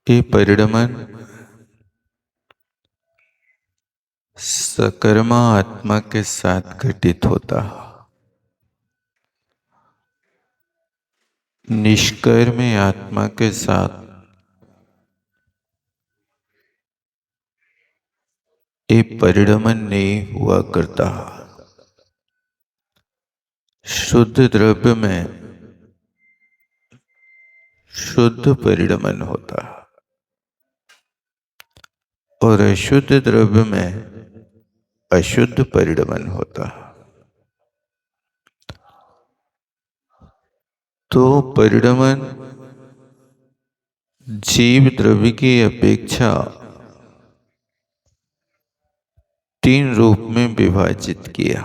ये परिणमन सकर्मा आत्मा के साथ घटित होता है। निष्कर्मी आत्मा के साथ ये परिणमन नहीं हुआ करता। शुद्ध द्रव्य में शुद्ध परिणमन होता है और अशुद्ध द्रव्य में अशुद्ध परिणमन होता है। तो परिणमन जीव द्रव्य की अपेक्षा तीन रूप में विभाजित किया।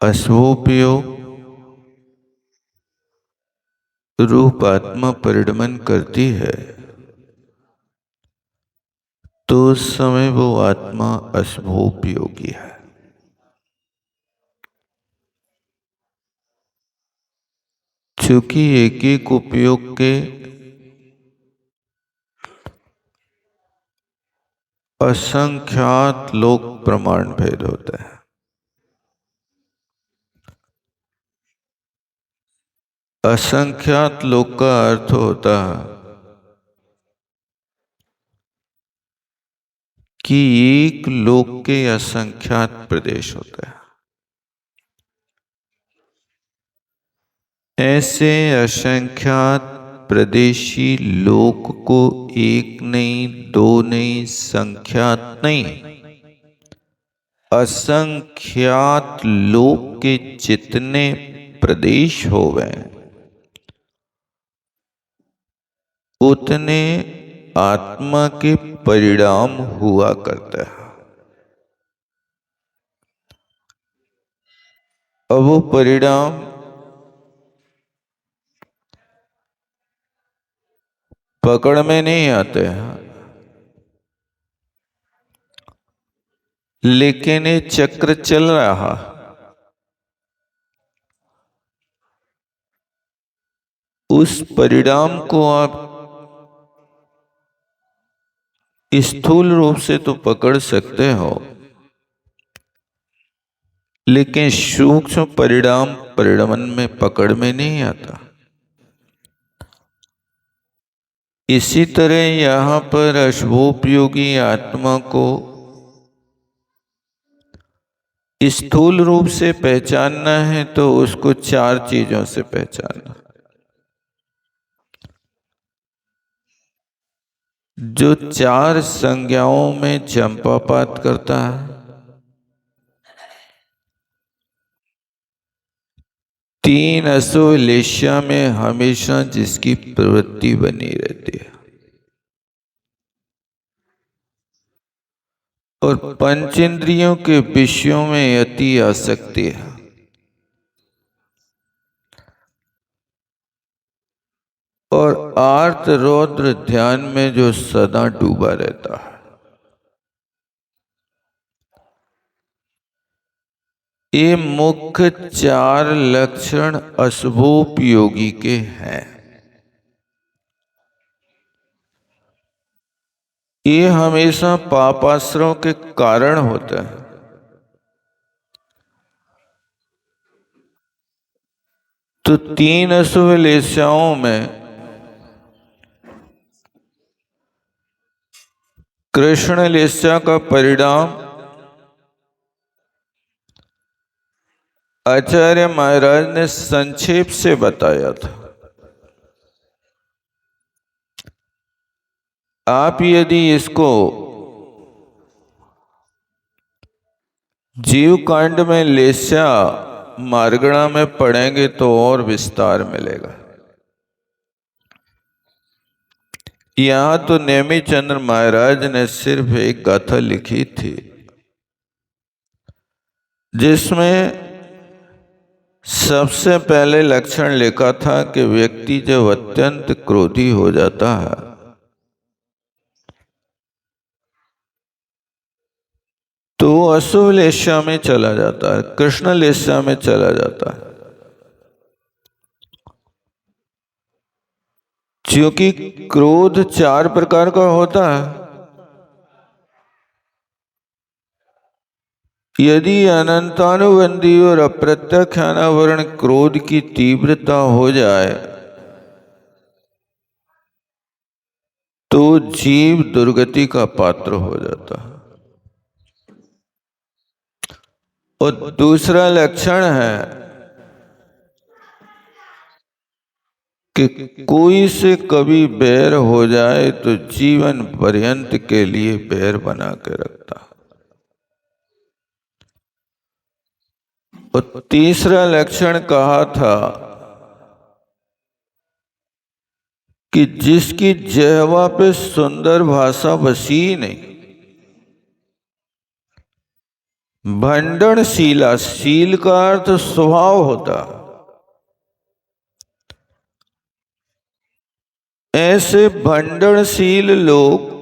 अश्वोपयोग रूप आत्मा परिणमन करती है तो उस समय वो आत्मा अश्वोपयोगी है। चूंकि एक एक उपयोग के असंख्यात लोक प्रमाण भेद होते हैं। असंख्यात लोक का अर्थ होता है कि एक लोक के असंख्यात प्रदेश होते हैं। ऐसे असंख्यात प्रदेशी लोक को एक नहीं, दो नहीं, संख्यात नहीं, असंख्यात लोक के जितने प्रदेश हो गए उतने आत्मा के परिणाम हुआ करते हैं। अब वो परिणाम पकड़ में नहीं आते हैं, लेकिन ये चक्र चल रहा। उस परिणाम को आप स्थूल रूप से तो पकड़ सकते हो, लेकिन सूक्ष्म परिणाम परिणमन में पकड़ में नहीं आता। इसी तरह यहां पर अश्वोपयोगी आत्मा को स्थूल रूप से पहचानना है तो उसको चार चीजों से पहचानना। जो चार संज्ञाओं में चंपापात करता है, तीन असुलेशा में हमेशा जिसकी प्रवृत्ति बनी रहती है, और पंचेंद्रियों के विषयों में अति आसक्ति है, और आर्त रौद्र ध्यान में जो सदा डूबा रहता है। ये मुख्य चार लक्षण अशुभोपयोगी के हैं। ये हमेशा पापाश्रयों के कारण होते हैं। तो तीन अशुभ लेशाओं में कृष्ण लेशा का परिणाम आचार्य महाराज ने संक्षेप से बताया था। आप यदि इसको जीव कांड में लेशा मार्गणा में पढ़ेंगे तो और विस्तार मिलेगा। यहां तो नेमी चंद्र महाराज ने सिर्फ एक गाथा लिखी थी जिसमें सबसे पहले लक्षण लिखा था कि व्यक्ति जब अत्यंत क्रोधी हो जाता है तो अशुभ लेशा में चला जाता है, कृष्ण लेशा में चला जाता है। क्योंकि क्रोध 4 प्रकार का होता है। यदि अनंतानुबंधी और अप्रत्याख्यानावरण क्रोध की तीव्रता हो जाए तो जीव दुर्गति का पात्र हो जाता है। और दूसरा लक्षण है कि कोई से कभी बैर हो जाए तो जीवन पर्यंत के लिए बैर बना के रखता है। और तीसरा लक्षण कहा था कि जिसकी जिह्वा पे सुंदर भाषा बसी नहीं, भंडनशीला, शील का अर्थ स्वभाव होता, ऐसे भंडनशील लोग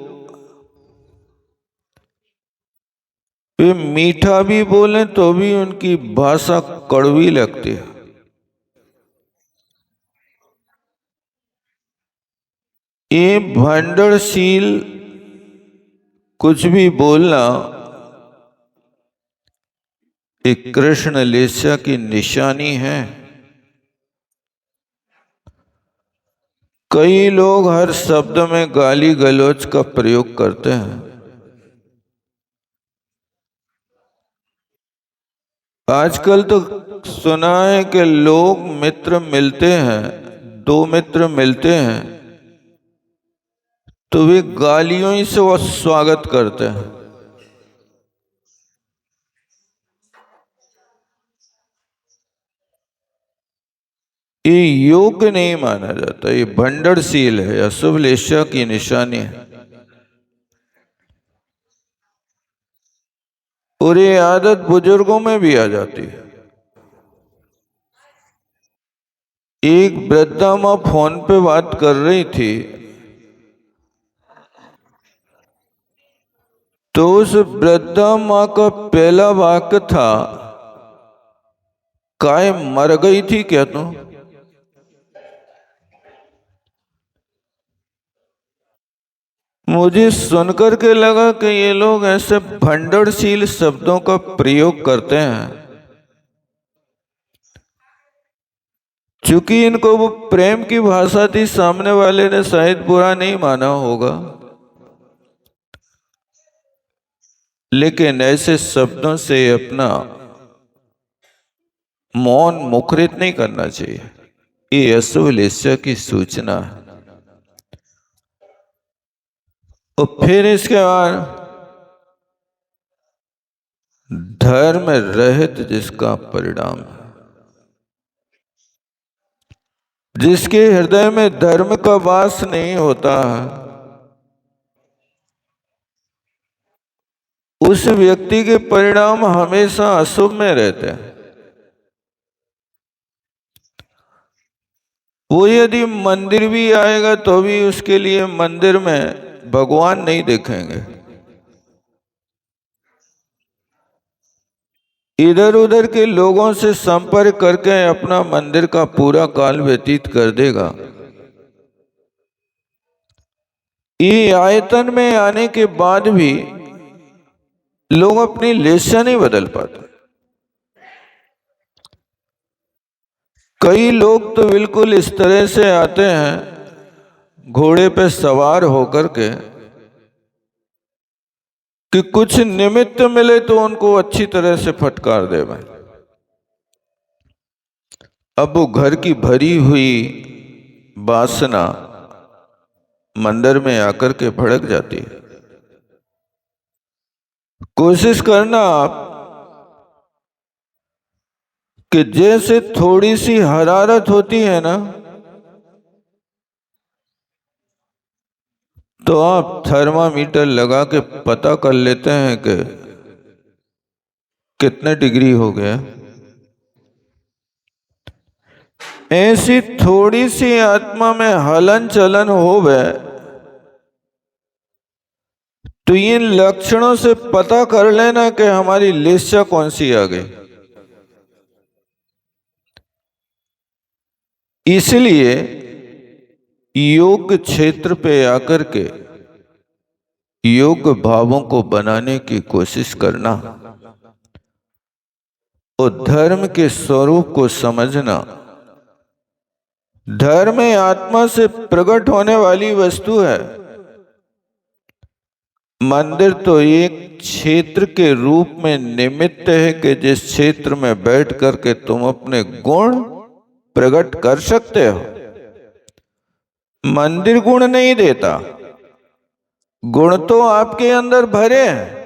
वे मीठा भी बोले तो भी उनकी भाषा कड़वी लगती है। ये भंडनशील कुछ भी बोलना एक कृष्ण लेस्या की निशानी है। कई लोग हर शब्द में गाली गलौज का प्रयोग करते हैं। आजकल तो सुना है कि लोग मित्र मिलते हैं, 2 मित्र मिलते हैं तो वे गालियों ही से वो स्वागत करते हैं। ये योग्य नहीं माना जाता, ये भंडनशील है, अशुभ लेस्या की निशानी है। और ये आदत बुजुर्गों में भी आ जाती है। एक वृद्धा माँ फोन पे बात कर रही थी तो उस वृद्धा माँ का पहला वाक्य था, काय मर गई थी क्या तू? मुझे सुनकर के लगा कि ये लोग ऐसे भंडनशील शब्दों का प्रयोग करते हैं चूंकि इनको वो प्रेम की भाषा थी, सामने वाले ने शायद बुरा नहीं माना होगा, लेकिन ऐसे शब्दों से अपना मौन मुखरित नहीं करना चाहिए। ये अशुभ लेस्या की सूचना है। और फिर इसके बाद धर्म रहित जिसका परिणाम है, जिसके हृदय में धर्म का वास नहीं होता है, उस व्यक्ति के परिणाम हमेशा अशुभ में रहते हैं। वो यदि मंदिर भी आएगा तो भी उसके लिए मंदिर में भगवान नहीं देखेंगे, इधर उधर के लोगों से संपर्क करके अपना मंदिर का पूरा काल व्यतीत कर देगा। ये आयतन में आने के बाद भी लोग अपनी लेस्या नहीं बदल पाते। कई लोग तो बिल्कुल इस तरह से आते हैं घोड़े पे सवार होकर के कि कुछ निमित्त मिले तो उनको अच्छी तरह से फटकार दे। अब वो घर की भरी हुई वासना मंदिर में आकर के भड़क जाती है। कोशिश करना आप कि जैसे थोड़ी सी हरारत होती है ना, तो आप थर्मामीटर लगा के पता कर लेते हैं कि कितने डिग्री हो गया। ऐसी थोड़ी सी आत्मा में हलन चलन हो गए तो इन लक्षणों से पता कर लेना कि हमारी लेस्या कौन सी आ गई। इसलिए योग क्षेत्र पे आकर के योग भावों को बनाने की कोशिश करना और धर्म के स्वरूप को समझना। धर्म आत्मा से प्रकट होने वाली वस्तु है। मंदिर तो एक क्षेत्र के रूप में निमित्त है कि जिस क्षेत्र में बैठ करके तुम अपने गुण प्रकट कर सकते हो। मंदिर गुण नहीं देता, गुण तो आपके अंदर भरे हैं।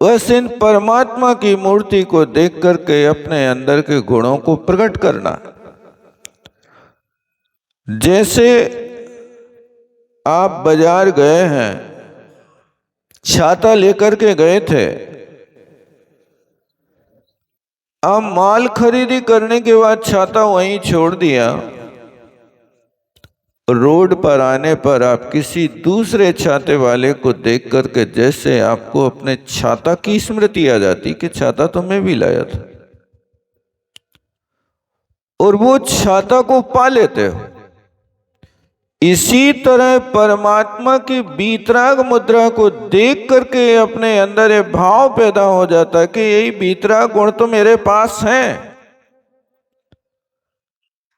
बस इन परमात्मा की मूर्ति को देख करके अपने अंदर के गुणों को प्रकट करना। जैसे आप बाजार गए हैं, छाता लेकर के गए थे, आप माल खरीदी करने के बाद छाता वहीं छोड़ दिया। रोड पर आने पर आप किसी दूसरे छाते वाले को देख करके जैसे आपको अपने छाता की स्मृति आ जाती कि छाता तो मैं भी लाया था, और वो छाता को पा लेते हो। इसी तरह परमात्मा की बीतराग मुद्रा को देख करके अपने अंदर ये भाव पैदा हो जाता है कि यही बीतराग गुण तो मेरे पास हैं।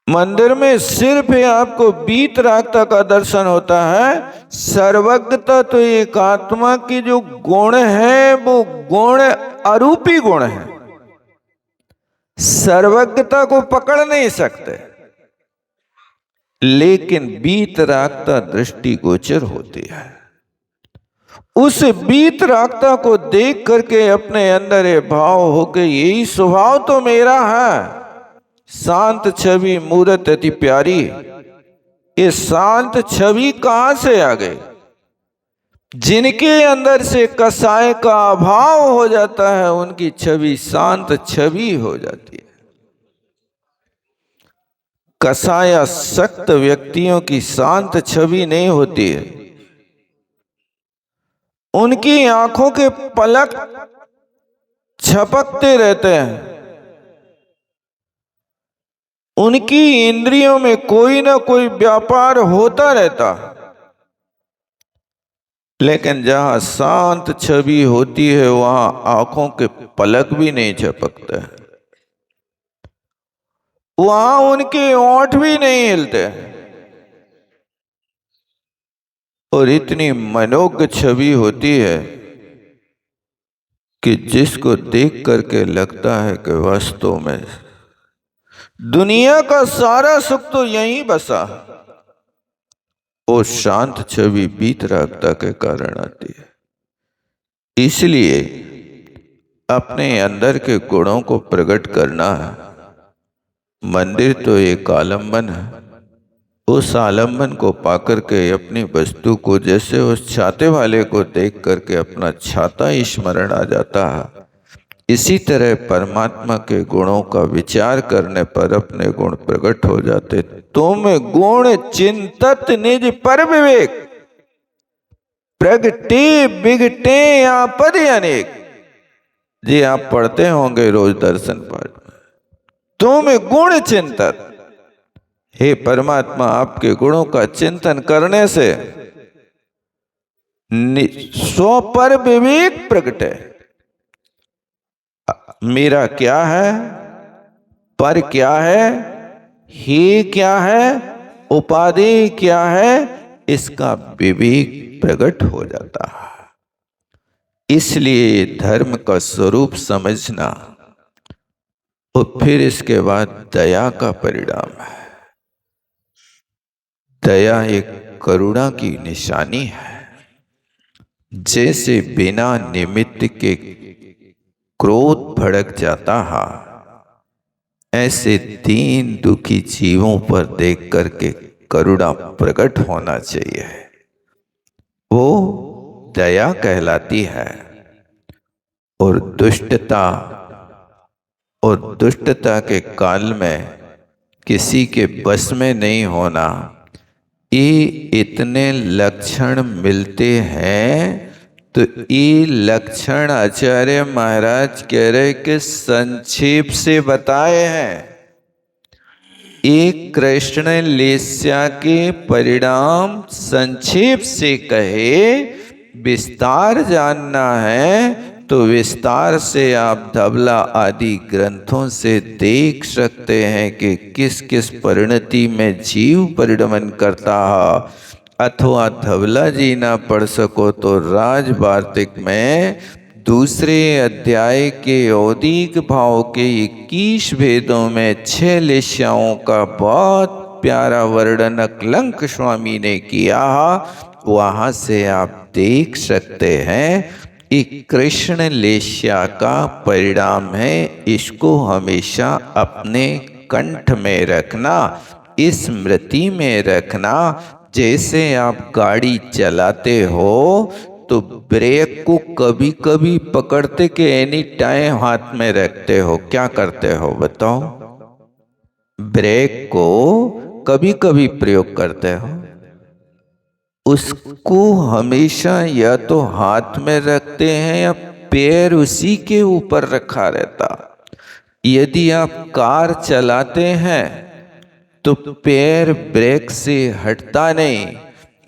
मंदिर में सिर्फ आपको बीतरागता का दर्शन होता है। सर्वज्ञता तो एक आत्मा की जो गुण है वो गुण अरूपी गुण है, सर्वज्ञता को पकड़ नहीं सकते, लेकिन बीतरागता दृष्टिगोचर होती है। उस बीतरागता को देख करके अपने अंदर ये भाव हो के यही स्वभाव तो मेरा है। शांत छवि मूरत अति प्यारी, ये शांत छवि कहां से आ गई? जिनके अंदर से कसाय का अभाव हो जाता है उनकी छवि शांत छवि हो जाती है। कसायासक्त व्यक्तियों की शांत छवि नहीं होती है। उनकी आंखों के पलक झपकते रहते हैं, उनकी इंद्रियों में कोई ना कोई व्यापार होता रहता। लेकिन जहां शांत छवि होती है वहां आंखों के पलक भी नहीं झपकते, वहां उनके ओंठ भी नहीं हिलते, और इतनी मनोज्ञ छवि होती है कि जिसको देख करके लगता है कि वास्तव में दुनिया का सारा सुख तो यहीं बसा। वो शांत छवि बीतरागता के कारण आती है। इसलिए अपने अंदर के गुणों को प्रकट करना है। मंदिर तो एक आलम्बन है, उस आलम्बन को पाकर के अपनी वस्तु को जैसे उस छाते वाले को देख करके अपना छाता स्मरण आ जाता है, इसी तरह परमात्मा के गुणों का विचार करने पर अपने गुण प्रकट हो जाते। तुम गुण चिंतत निज पर विवेक, प्रगटे बिगटे या पद अनेक। जी आप पढ़ते होंगे रोज दर्शन पाठ में, तुम गुण चिंतत, हे परमात्मा आपके गुणों का चिंतन करने से स्व पर विवेक प्रगटे। मेरा क्या है, पर क्या है, ही क्या है, उपाधि क्या है, इसका विवेक प्रकट हो जाता है। इसलिए धर्म का स्वरूप समझना और फिर इसके बाद दया का परिणाम है। दया एक करुणा की निशानी है। जैसे बिना निमित्त के क्रोध भड़क जाता है, ऐसे दीन दुखी जीवों पर देख करके करुणा प्रकट होना चाहिए। वो दया कहलाती है। और दुष्टता के काल में किसी के बस में नहीं होना, ये इतने लक्षण मिलते हैं। तो ये लक्षण आचार्य महाराज कह रहे कि संक्षेप से बताए हैं। एक कृष्ण लेस्या के परिणाम संक्षेप से कहे, विस्तार जानना है तो विस्तार से आप धवला आदि ग्रंथों से देख सकते हैं कि किस किस परिणति में जीव परिणमन करता है। अथवा धवला जी ना पढ़ सको तो राज वार्तिक में दूसरे अध्याय के औदिक भाव के 21 भेदों में 6 लेस्याओं का बहुत प्यारा वर्णन अकलंक स्वामी ने किया। वहां से आप देख सकते हैं एक कृष्ण लेस्या का परिणाम है। इसको हमेशा अपने कंठ में रखना, स्मृति में रखना। जैसे आप गाड़ी चलाते हो तो ब्रेक को कभी कभी पकड़ते के एनी टाइम हाथ में रखते हो, क्या करते हो बताओ? ब्रेक को कभी कभी प्रयोग करते हो, उसको हमेशा या तो हाथ में रखते हैं या पैर उसी के ऊपर रखा रहता। यदि आप कार चलाते हैं तो पैर ब्रेक से हटता नहीं।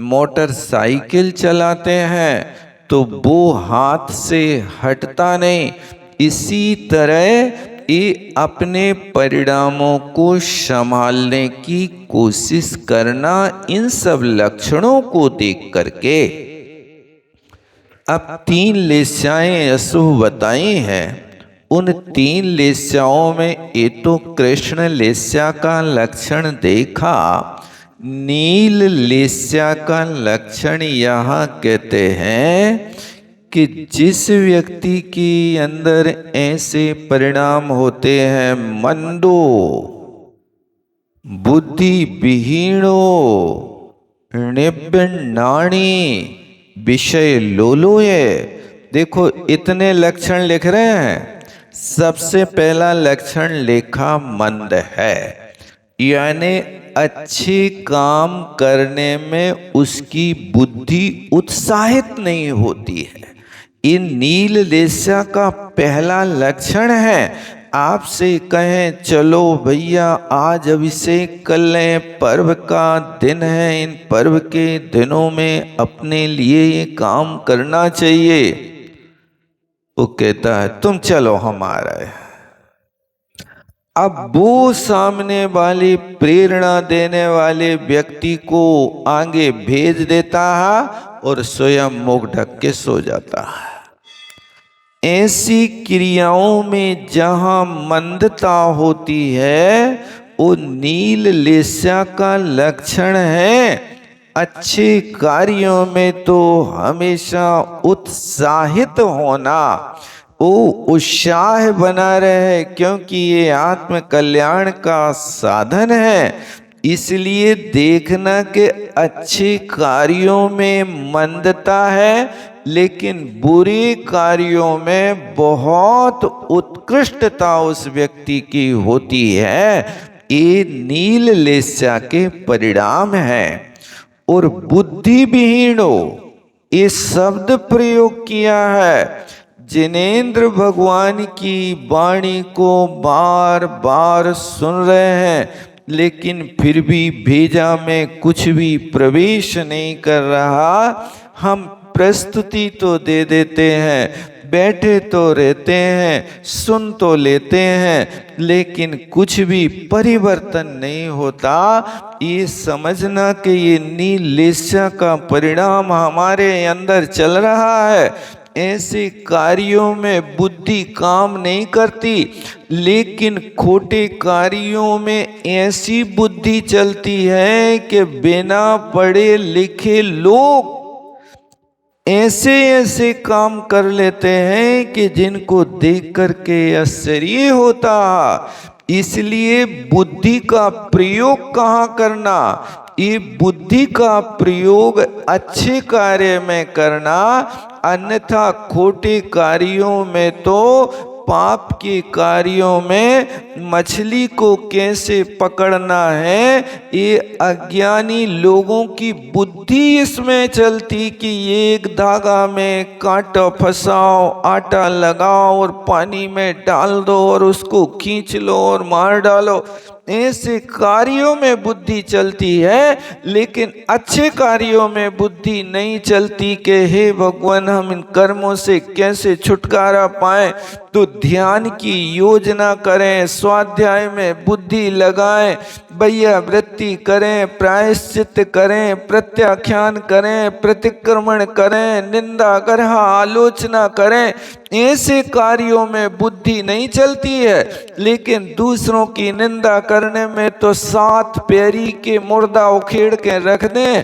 मोटरसाइकिल चलाते हैं तो वो हाथ से हटता नहीं। इसी तरह ये अपने परिणामों को संभालने की कोशिश करना, इन सब लक्षणों को देख करके। अब 3 लेस्याएं अशुभ बताई हैं। उन 3 लेस्याओं में ये तो कृष्ण लेस्या का लक्षण देखा, नील लेस्या का लक्षण यहाँ कहते हैं कि जिस व्यक्ति के अंदर ऐसे परिणाम होते हैं, मंदो, बुद्धि विहीणो, निब्बनाणी, विषय लोलोये। देखो इतने लक्षण लिख रहे हैं। सबसे पहला लक्षण लेखा मंद है, यानी अच्छे काम करने में उसकी बुद्धि उत्साहित नहीं होती है। ये नील लेस्या का पहला लक्षण है। आपसे कहें चलो भैया आज अभिषेक कर लें, पर्व का दिन है, इन पर्व के दिनों में अपने लिए ये काम करना चाहिए, वो कहता है तुम चलो हमारा। अब वो सामने वाले प्रेरणा देने वाले व्यक्ति को आगे भेज देता है और स्वयं मुख ढक के सो जाता है। ऐसी क्रियाओं में जहां मंदता होती है वो नील लेस्या का लक्षण है। अच्छे कार्यों में तो हमेशा उत्साहित होना, वो उत्साह बना रहे, क्योंकि ये आत्म कल्याण का साधन है। इसलिए देखना कि अच्छे कार्यों में मंदता है, लेकिन बुरे कार्यों में बहुत उत्कृष्टता उस व्यक्ति की होती है। ये नील लेस्या के परिणाम हैं। और बुद्धि विहीणो, ये शब्द प्रयोग किया है। जिनेंद्र भगवान की वाणी को बार बार सुन रहे हैं, लेकिन फिर भी भेजा में कुछ भी प्रवेश नहीं कर रहा। हम प्रस्तुति तो दे देते हैं, बैठे तो रहते हैं, सुन तो लेते हैं, लेकिन कुछ भी परिवर्तन नहीं होता। ये समझना कि ये नील लेस्या का परिणाम हमारे अंदर चल रहा है। ऐसे कार्यों में बुद्धि काम नहीं करती, लेकिन खोटे कार्यों में ऐसी बुद्धि चलती है कि बिना पढ़े लिखे लोग ऐसे ऐसे काम कर लेते हैं कि जिनको देख करके आश्चर्य होता। इसलिए बुद्धि का प्रयोग कहाँ करना? ये बुद्धि का प्रयोग अच्छे कार्य में करना, अन्यथा खोटे कार्यों में तो पाप के कार्यों में मछली को कैसे पकड़ना है, ये अज्ञानी लोगों की बुद्धि इसमें चलती कि एक धागा में कांटा फंसाओ, आटा लगाओ और पानी में डाल दो और उसको खींच लो और मार डालो। ऐसे कार्यों में बुद्धि चलती है, लेकिन अच्छे कार्यों में बुद्धि नहीं चलती कि हे भगवान हम इन कर्मों से कैसे छुटकारा पाएं। तो ध्यान की योजना करें, स्वाध्याय में बुद्धि लगाएं, भैया वृत्ति करें, प्रायश्चित करें, प्रत्याख्यान करें, प्रतिक्रमण करें, निंदा ग्रह आलोचना करें। ऐसे कार्यों में बुद्धि नहीं चलती है, लेकिन दूसरों की निंदा करने में तो 7 पैरी के मुर्दा उखेड़ के रख दें,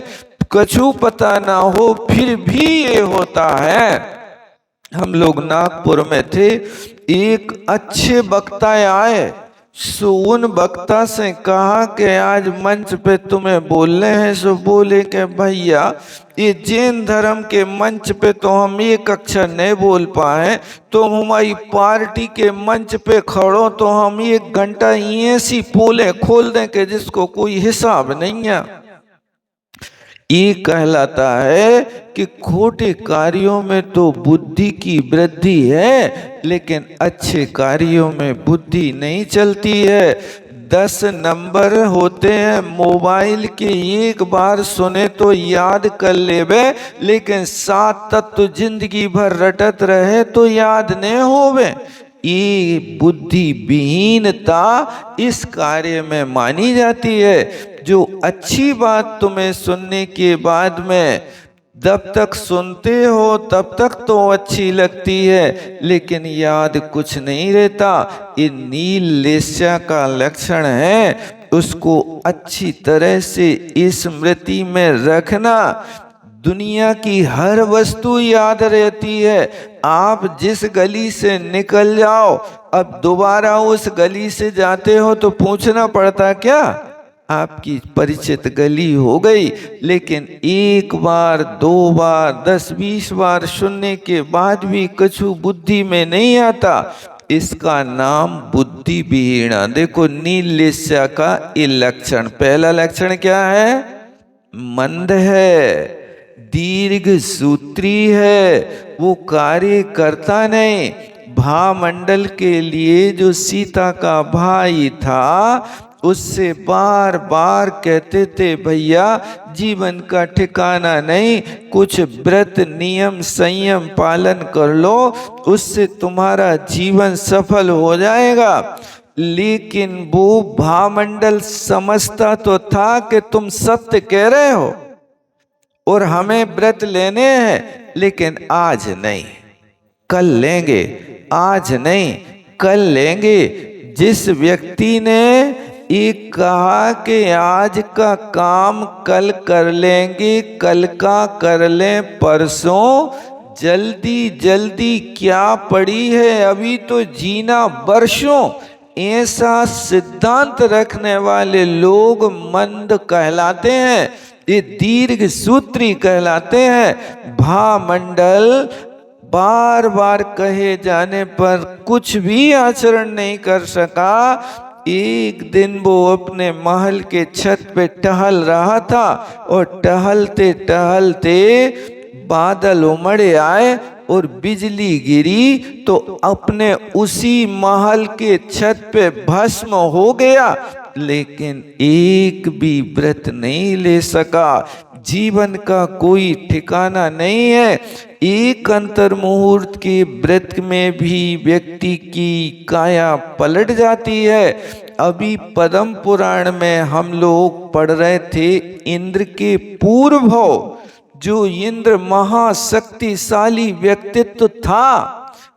कछु पता ना हो, फिर भी ये होता है। हम लोग नागपुर में थे, एक अच्छे वक्ता आए, सो उन वक्ता से कहा कि आज मंच पे तुम्हें बोलने हैं। सो बोले कि भैया ये जैन धर्म के मंच पे तो हम एक अक्षर नहीं बोल पाए, तो हमारी पार्टी के मंच पे खड़ो तो हम 1 घंटा ऐसी पोले खोल दें कि जिसको कोई हिसाब नहीं है। ये कहलाता है कि खोटे कार्यों में तो बुद्धि की वृद्धि है, लेकिन अच्छे कार्यों में बुद्धि नहीं चलती है। 10 नंबर होते हैं मोबाइल के, एक बार सुने तो याद कर लेवे, लेकिन 7 तत्व जिंदगी भर रटत रहे तो याद नहीं होवे। ये बुद्धि विहीनता इस कार्य में मानी जाती है। जो अच्छी बात तुम्हें सुनने के बाद में जब तक सुनते हो तब तक तो अच्छी लगती है, लेकिन याद कुछ नहीं रहता। ये नील लेस्या का लक्षण है, उसको अच्छी तरह से स्मृति में रखना। दुनिया की हर वस्तु याद रहती है। आप जिस गली से निकल जाओ, अब दोबारा उस गली से जाते हो तो पूछना पड़ता क्या? आपकी परिचित गली हो गई, लेकिन 1 बार 2 बार 10-20 बार सुनने के बाद भी कछु बुद्धि में नहीं आता। इसका नाम बुद्धि विहीना। देखो नीलेस्या का ये लक्षण, पहला लक्षण क्या है? मंद है, दीर्घ सूत्री है, वो कार्य करता नहीं। भामंडल के लिए जो सीता का भाई था, उससे बार बार कहते थे भैया जीवन का ठिकाना नहीं, कुछ व्रत नियम संयम पालन कर लो, उससे तुम्हारा जीवन सफल हो जाएगा। लेकिन वो भामंडल समझता तो था कि तुम सत्य कह रहे हो और हमें व्रत लेने हैं, लेकिन आज नहीं, कल लेंगे, आज नहीं कल लेंगे। जिस व्यक्ति ने एक कहा कि आज का काम कल कर लेंगे, कल का कर लें परसों, जल्दी जल्दी क्या पड़ी है, अभी तो जीना वर्षों। ऐसा सिद्धांत रखने वाले लोग मंद कहलाते हैं, ये दीर्घ सूत्री कहलाते हैं। भामंडल बार बार कहे जाने पर कुछ भी आचरण नहीं कर सका। एक दिन वो अपने महल के छत पे टहल रहा था और टहलते टहलते बादल उमड़े आए और बिजली गिरी, तो अपने उसी महल के छत पे भस्म हो गया, लेकिन एक भी व्रत नहीं ले सका। जीवन का कोई ठिकाना नहीं है। एक अंतर मुहूर्त के व्रत में भी व्यक्ति की काया पलट जाती है। अभी पद्म पुराण में हम लोग पढ़ रहे थे इंद्र के पूर्व जो इंद्र महाशक्तिशाली व्यक्तित्व था,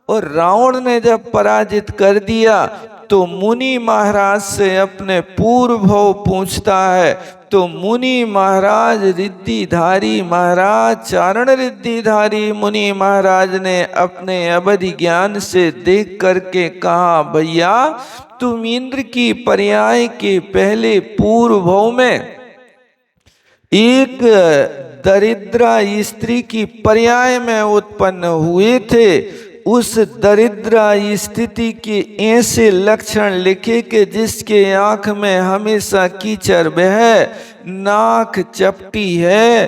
और रावण ने जब पराजित कर दिया तो मुनि महाराज से अपने पूर्व पूछता है। तो मुनि महाराज रिद्धिधारी महाराज, चारण रिद्धिधारी मुनि महाराज ने अपने अवधि ज्ञान से देख करके कहा, भैया तुम इंद्र की पर्याय के पहले पूर्व में एक दरिद्रा स्त्री की पर्याय में उत्पन्न हुए थे। उस दरिद्रा स्थिति के ऐसे लक्षण लिखे कि जिसके आंख में हमेशा कीचड़ बहे, नाक चपटी है,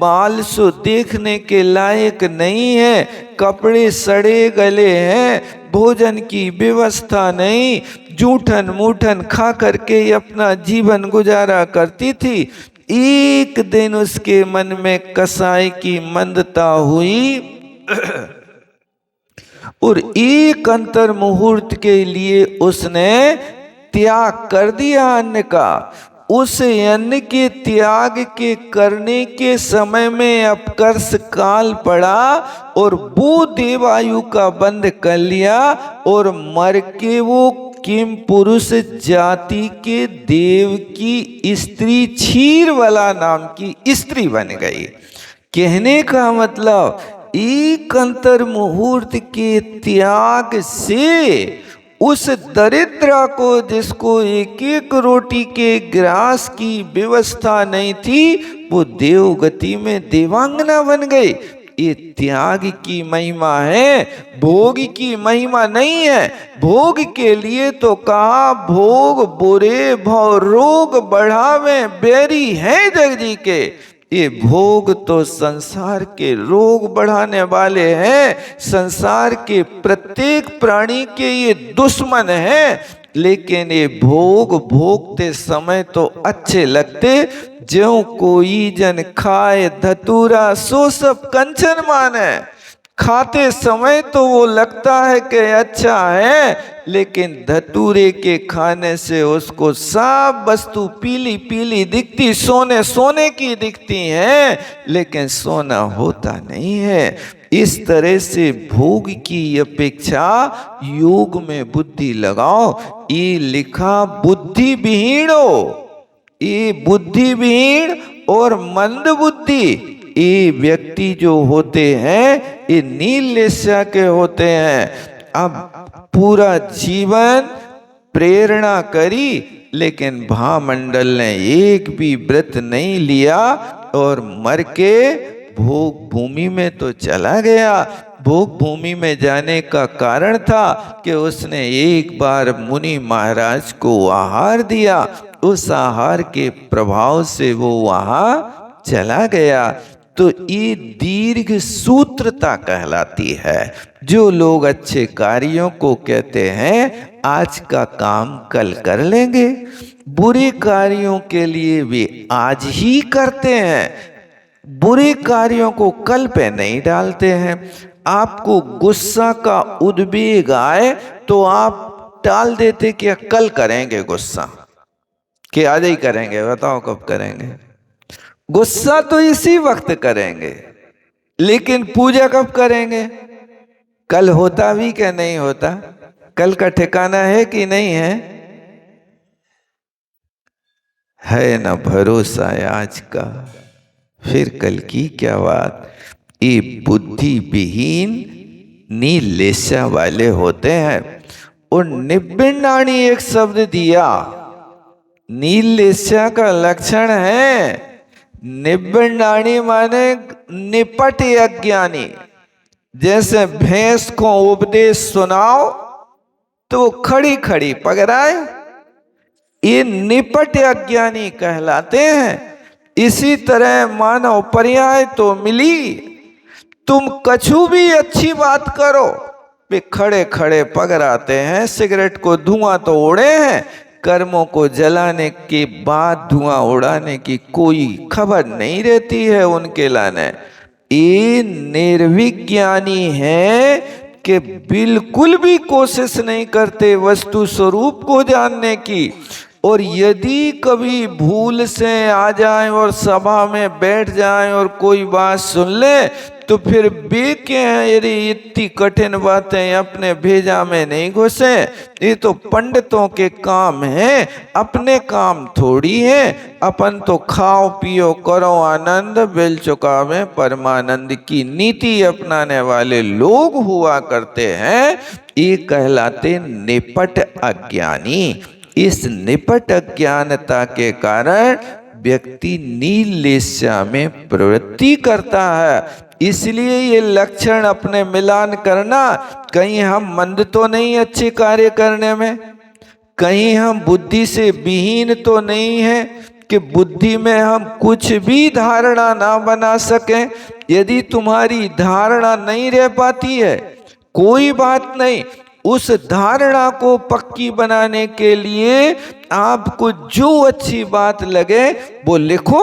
बाल सो देखने के लायक नहीं है, कपड़े सड़े गले हैं, भोजन की व्यवस्था नहीं, जूठन मूठन खा करके अपना जीवन गुजारा करती थी। एक दिन उसके मन में कसाई की मंदता हुई और एक अंतर मुहूर्त के लिए उसने त्याग कर दिया अन्न का। उस अन्न के त्याग के करने के समय में अपकर्ष काल पड़ा और वो देवायु का बंध कर लिया और मर के वो किम पुरुष जाति के देव की स्त्री क्षीरवला नाम की स्त्री बन गई। कहने का मतलब एक अंतर मुहूर्त के त्याग से उस दरिद्रा को, जिसको एक एक रोटी के ग्रास की व्यवस्था नहीं थी, वो देवगति में देवांगना बन गई। ये त्याग की महिमा है, भोग की महिमा नहीं है। भोग के लिए तो कहा भोग बुरे भव रोग बढ़ावे बैरी हैं जग जी के। ये भोग तो संसार के रोग बढ़ाने वाले हैं, संसार के प्रत्येक प्राणी के ये दुश्मन हैं। लेकिन ये भोग भोगते समय तो अच्छे लगते, ज्यों कोई जन खाए धतूरा सो सब कंचन माने। खाते समय तो वो लगता है कि अच्छा है, लेकिन धतूरे के खाने से उसको सब वस्तु पीली पीली दिखती, सोने सोने की दिखती हैं, लेकिन सोना होता नहीं है। इस तरह से भोग की अपेक्षा योग में बुद्धि लगाओ। ये लिखा बुद्धि विहीणो, ये बुद्धि विहीन और मंद बुद्धि ये व्यक्ति जो होते हैं ये नीलेशा के होते हैं। अब पूरा जीवन प्रेरणा करी, लेकिन भामंडल ने एक भी व्रत नहीं लिया और मर के भोग भूमि में तो चला गया। भोग भूमि में जाने का कारण था कि उसने एक बार मुनि महाराज को आहार दिया, उस आहार के प्रभाव से वो वहां चला गया। तो ये दीर्घ सूत्रता कहलाती है। जो लोग अच्छे कार्यों को कहते हैं आज का काम कल कर लेंगे, बुरे कार्यों के लिए वे आज ही करते हैं, बुरे कार्यों को कल पे नहीं डालते हैं। आपको गुस्सा का उद्वेग आए तो आप टाल देते कि कल करेंगे गुस्सा, कि आज ही करेंगे, बताओ कब करेंगे। गुस्सा तो इसी वक्त करेंगे, लेकिन पूजा कब करेंगे? कल होता भी क्या नहीं होता? कल का ठिकाना है कि नहीं है? है ना भरोसा आज का, फिर कल की क्या बात। ये बुद्धि विहीन नीलेशा वाले होते हैं। और निब्बिंडाणी एक शब्द दिया, नीलेशा का लक्षण है। निब्बिंडाणी माने निपट अज्ञानी। जैसे भैंस को उपदेश सुनाओ तो वो खड़ी खड़ी पगराए, ये निपट अज्ञानी कहलाते हैं। इसी तरह मानव पर्याय तो मिली, तुम कछु भी अच्छी बात करो वे खड़े खड़े पगराते हैं। सिगरेट को धुआं तो उड़े हैं, कर्मों को जलाने के बाद धुआं उड़ाने की कोई खबर नहीं रहती है उनके लाने। ये निर्विज्ञानी है कि बिल्कुल भी कोशिश नहीं करते वस्तु स्वरूप को जानने की। और यदि कभी भूल से आ जाएं और सभा में बैठ जाएं और कोई बात सुन ले तो फिर बेके हैं, यदि इतनी कठिन बातें अपने भेजा में नहीं घुसे। ये तो पंडितों के काम है, अपने काम थोड़ी है। अपन तो खाओ पियो करो आनंद, बिल चुकावे परमानंद की नीति अपनाने वाले लोग हुआ करते हैं। ये कहलाते निपट अज्ञानी। इस निपट अज्ञानता के कारण व्यक्ति नीलेशा में प्रवृत्ति करता है। इसलिए ये लक्षण अपने मिलान करना, कहीं हम मंद तो नहीं अच्छे कार्य करने में, कहीं हम बुद्धि से विहीन तो नहीं है कि बुद्धि में हम कुछ भी धारणा ना बना सकें। यदि तुम्हारी धारणा नहीं रह पाती है कोई बात नहीं, उस धारणा को पक्की बनाने के लिए आपको जो अच्छी बात लगे वो लिखो।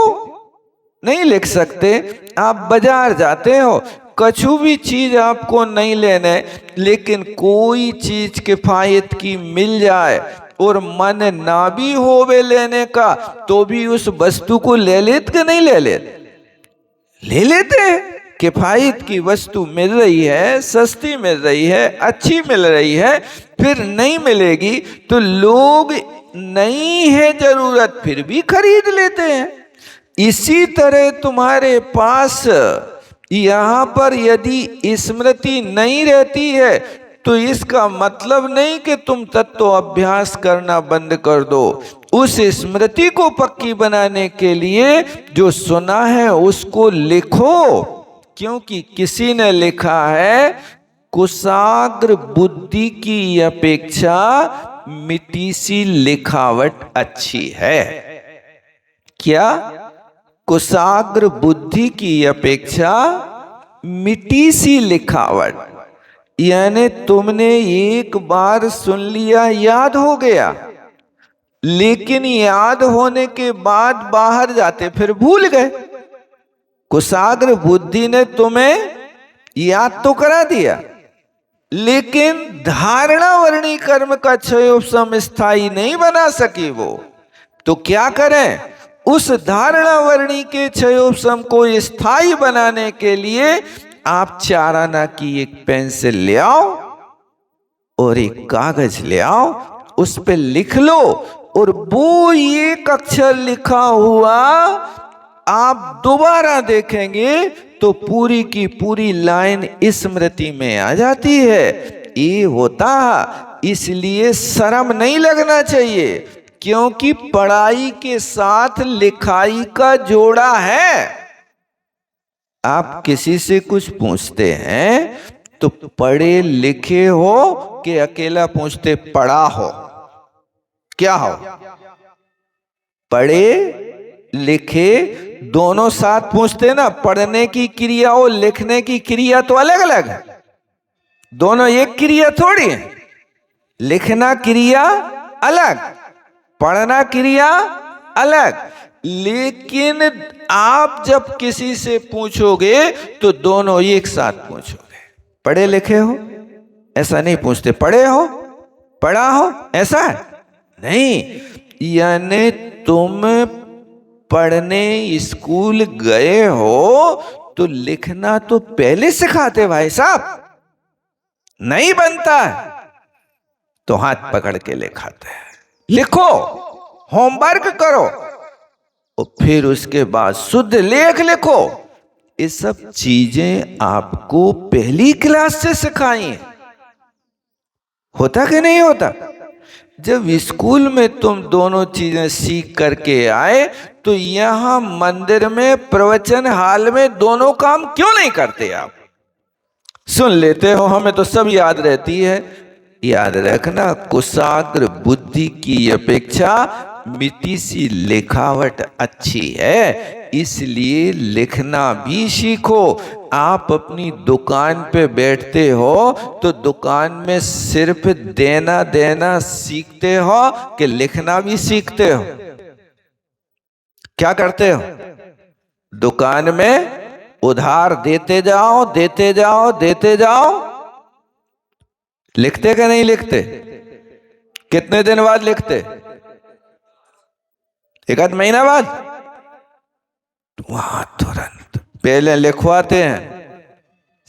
नहीं लिख सकते, आप बाजार जाते हो, कछु भी चीज आपको नहीं लेने, लेकिन कोई चीज किफायत की मिल जाए और मन ना भी होवे लेने का, तो भी उस वस्तु को ले लेते कि नहीं ले लेते? ले लेते हैं। किफायत की वस्तु मिल रही है, सस्ती मिल रही है, अच्छी मिल रही है, फिर नहीं मिलेगी तो लोग नहीं है जरूरत फिर भी खरीद लेते हैं। इसी तरह तुम्हारे पास यहां पर यदि स्मृति नहीं रहती है तो इसका मतलब नहीं कि तुम तत्व अभ्यास करना बंद कर दो। उस स्मृति को पक्की बनाने के लिए जो सुना है उसको लिखो, क्योंकि किसी ने लिखा है कुशाग्र बुद्धि की अपेक्षा मिट्टी सी लिखावट अच्छी है। क्या? कुशाग्र बुद्धि की अपेक्षा मिट्टी सी लिखावट, यानी तुमने एक बार सुन लिया, याद हो गया, लेकिन याद होने के बाद बाहर जाते फिर भूल गए। कुशाग्र बुद्धि ने तुम्हें याद तो करा दिया, लेकिन धारणा वर्णी कर्म का क्षयोपशम स्थायी नहीं बना सकी वो। तो क्या करें? उस धारणा वर्णी के क्षयोपशम को स्थायी बनाने के लिए आप 4 आना की एक पेंसिल ले आओ और एक कागज ले आओ, उस पे लिख लो, और वो एक अक्षर लिखा हुआ आप दोबारा देखेंगे तो पूरी की पूरी लाइन स्मृति में आ जाती है। ये होता, इसलिए शर्म नहीं लगना चाहिए, क्योंकि पढ़ाई के साथ लिखाई का जोड़ा है। आप किसी से कुछ पूछते हैं तो पढ़े लिखे हो कि अकेला पूछते पढ़ा हो? क्या हो? पढ़े लिखे दोनों साथ पूछते ना। पढ़ने की क्रिया और लिखने की क्रिया तो अलग अलग है, दोनों एक क्रिया थोड़ी है। लिखना क्रिया अलग, पढ़ना क्रिया अलग। लेकिन आप जब किसी से पूछोगे तो दोनों एक साथ पूछोगे। पढ़े लिखे हो ऐसा नहीं पूछते, पढ़े हो, पढ़ा हो, ऐसा है नहीं। यानी तुम पढ़ने स्कूल गए हो तो लिखना तो पहले सिखाते भाई साहब, नहीं बनता है तो हाथ पकड़ के लिखाते हैं। लिखो, होमवर्क करो और फिर उसके बाद शुद्ध लेख लिखो। ये सब चीजें आपको पहली क्लास से सिखाई हैं। होता कि नहीं होता? जब स्कूल में तुम दोनों चीजें सीख करके आए तो यहां मंदिर में प्रवचन हाल में दोनों काम क्यों नहीं करते? आप सुन लेते हो, हमें तो सब याद रहती है। याद रखना, कुशाग्र बुद्धि की अपेक्षा मिट्टी सी लिखावट अच्छी है, इसलिए लिखना भी सीखो। आप अपनी दुकान पे बैठते हो तो दुकान में सिर्फ देना देना सीखते हो कि लिखना भी सीखते हो? क्या करते हो? दुकान में उधार देते जाओ, देते जाओ, देते जाओ। लिखते कि नहीं लिखते? कितने दिन बाद लिखते? 1 महीना बाद? वहां तुरंत पहले लिखवाते हैं,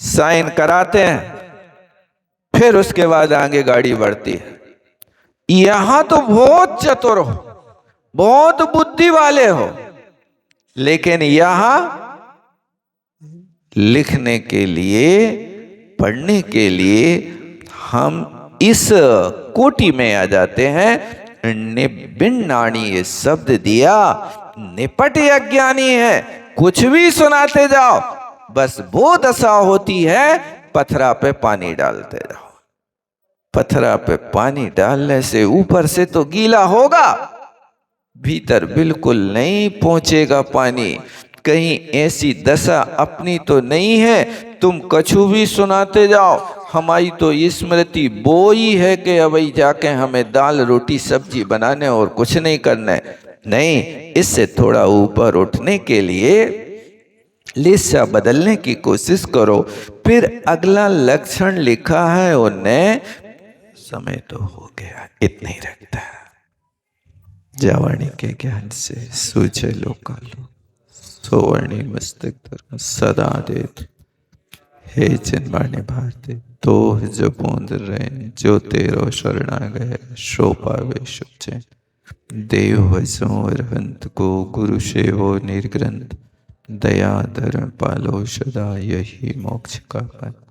साइन कराते हैं, फिर उसके बाद आगे गाड़ी बढ़ती है। यहां तो बहुत चतुर हो, बहुत बुद्धि वाले हो, लेकिन यहां लिखने के लिए, पढ़ने के लिए हम इस कोटि में आ जाते हैं। निबिन्नाणी ये शब्द दिया, निपट अज्ञानी है, कुछ भी सुनाते जाओ, बस वो दशा होती है पथरा पे पानी डालते जाओ। पथरा पे पानी डालने से ऊपर से तो गीला होगा, भीतर बिल्कुल नहीं पहुंचेगा पानी। कहीं ऐसी दशा अपनी तो नहीं है तुम कछु भी सुनाते जाओ, हमारी तो स्मृति वो ही है कि अभी जाके हमें दाल रोटी सब्जी बनाने और कुछ नहीं करना है। नहीं, इससे थोड़ा ऊपर उठने के लिए लिस्सा बदलने की कोशिश करो। फिर अगला लक्षण लिखा है उन्हें, समय तो हो गया, इतना ही रखता है। जावाणी के ज्ञान से सूझे लोकालो, सोवर्णी मस्तक धर्म सदा देत। हे जिनवाणी भारती, तो जो बूंद रहे जो तेरो शरणा गए, शो पावे शुभ चैन। देव भजो अरहंत को, गुरु सेवो निर्ग्रंथ। दया धर्म पालो सदा, यही मोक्ष का पथ।